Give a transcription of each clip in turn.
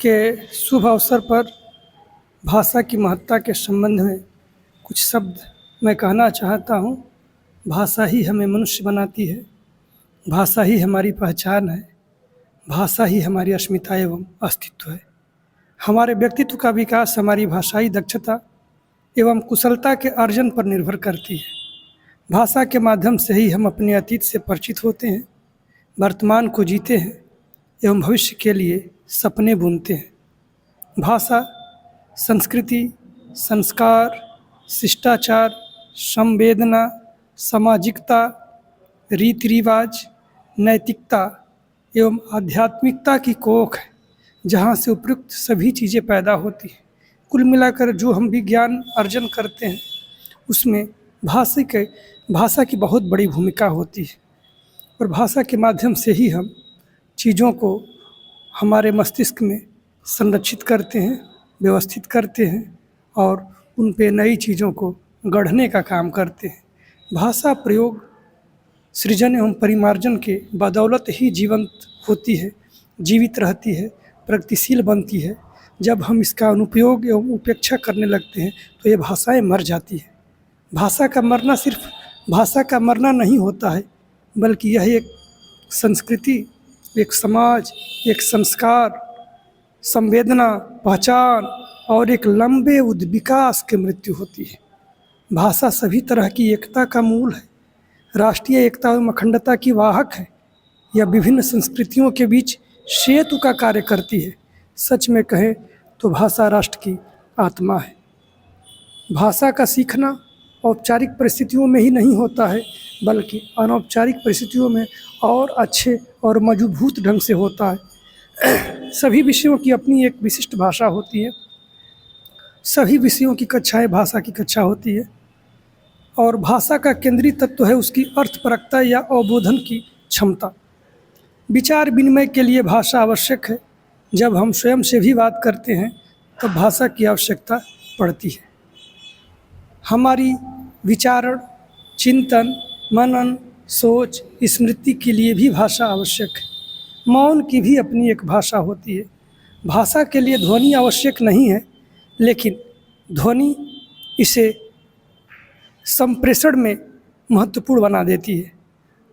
के शुभ अवसर पर भाषा की महत्ता के संबंध में कुछ शब्द मैं कहना चाहता हूँ। भाषा ही हमें मनुष्य बनाती है, भाषा ही हमारी पहचान है, भाषा ही हमारी अस्मिता एवं अस्तित्व है। हमारे व्यक्तित्व का विकास हमारी भाषाई दक्षता एवं कुशलता के अर्जन पर निर्भर करती है। भाषा के माध्यम से ही हम अपने अतीत से परिचित होते हैं, वर्तमान को जीते हैं एवं भविष्य के लिए सपने बुनते हैं। भाषा संस्कृति, संस्कार, शिष्टाचार, संवेदना, सामाजिकता, रीति रिवाज, नैतिकता एवं आध्यात्मिकता की कोख है, जहाँ से उपयुक्त सभी चीज़ें पैदा होती हैं। कुल मिलाकर जो हम विज्ञान अर्जन करते हैं उसमें भाषा की बहुत बड़ी भूमिका होती है और भाषा के माध्यम से ही हम चीज़ों को हमारे मस्तिष्क में संरक्षित करते हैं, व्यवस्थित करते हैं और उन पे नई चीज़ों को गढ़ने का काम करते हैं। भाषा प्रयोग, सृजन एवं परिमार्जन के बदौलत ही जीवंत होती है, जीवित रहती है, प्रगतिशील बनती है। जब हम इसका अनुपयोग एवं उपेक्षा करने लगते हैं तो ये भाषाएं मर जाती हैं। भाषा का मरना सिर्फ भाषा का मरना नहीं होता है, बल्कि यह एक संस्कृति, एक समाज, एक संस्कार, संवेदना, पहचान और एक लंबे विकास की मृत्यु होती है। भाषा सभी तरह की एकता का मूल है, राष्ट्रीय एकता एवं अखंडता की वाहक है। यह विभिन्न संस्कृतियों के बीच सेतु का कार्य करती है। सच में कहें तो भाषा राष्ट्र की आत्मा है। भाषा का सीखना औपचारिक परिस्थितियों में ही नहीं होता है, बल्कि अनौपचारिक परिस्थितियों में और अच्छे और मजबूत ढंग से होता है। सभी विषयों की अपनी एक विशिष्ट भाषा होती है। सभी विषयों की कक्षाएं भाषा की कक्षा होती है और भाषा का केंद्रीय तत्व है उसकी अर्थपरकता या अवबोधन की क्षमता। विचार विनिमय के लिए भाषा आवश्यक है। जब हम स्वयं से भी बात करते हैं तब भाषा की आवश्यकता पड़ती है। हमारी विचारण, चिंतन, मनन, सोच, स्मृति के लिए भी भाषा आवश्यक है। मौन की भी अपनी एक भाषा होती है। भाषा के लिए ध्वनि आवश्यक नहीं है, लेकिन ध्वनि इसे संप्रेषण में महत्वपूर्ण बना देती है।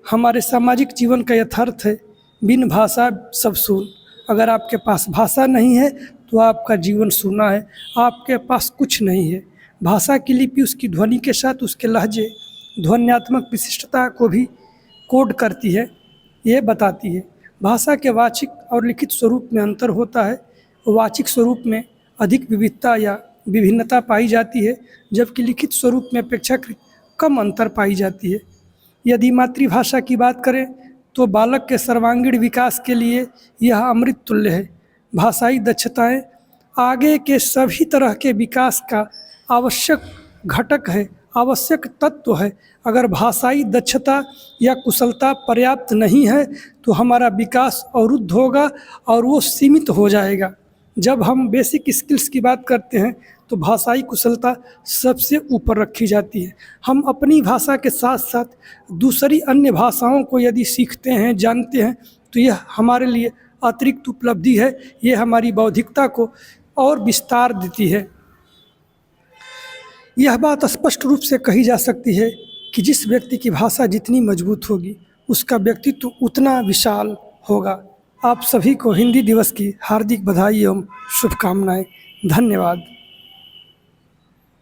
हमारे सामाजिक जीवन का यथार्थ है, बिन भाषा सब शून्य। अगर आपके पास भाषा नहीं है तो आपका जीवन सूना है, आपके पास कुछ नहीं है। भाषा की लिपि उसकी ध्वनि के साथ उसके लहजे, ध्वन्यात्मक विशिष्टता को भी कोड करती है, ये बताती है। भाषा के वाचिक और लिखित स्वरूप में अंतर होता है। वाचिक स्वरूप में अधिक विविधता या विभिन्नता पाई जाती है, जबकि लिखित स्वरूप में अपेक्षाकृत कम अंतर पाई जाती है। यदि मातृभाषा की बात करें तो बालक के सर्वांगीण विकास के लिए यह अमृत तुल्य है। भाषाई दक्षताएं आगे के सभी तरह के विकास का आवश्यक घटक है, आवश्यक तत्व है। अगर भाषाई दक्षता या कुशलता पर्याप्त नहीं है तो हमारा विकास अवरुद्ध होगा और वो सीमित हो जाएगा। जब हम बेसिक स्किल्स की बात करते हैं तो भाषाई कुशलता सबसे ऊपर रखी जाती है। हम अपनी भाषा के साथ साथ दूसरी अन्य भाषाओं को यदि सीखते हैं, जानते हैं, तो यह हमारे लिए अतिरिक्त उपलब्धि है। ये हमारी बौद्धिकता को और विस्तार देती है। यह बात स्पष्ट रूप से कही जा सकती है कि जिस व्यक्ति की भाषा जितनी मजबूत होगी उसका व्यक्तित्व उतना विशाल होगा। आप सभी को हिंदी दिवस की हार्दिक बधाई एवं शुभकामनाएं। धन्यवाद।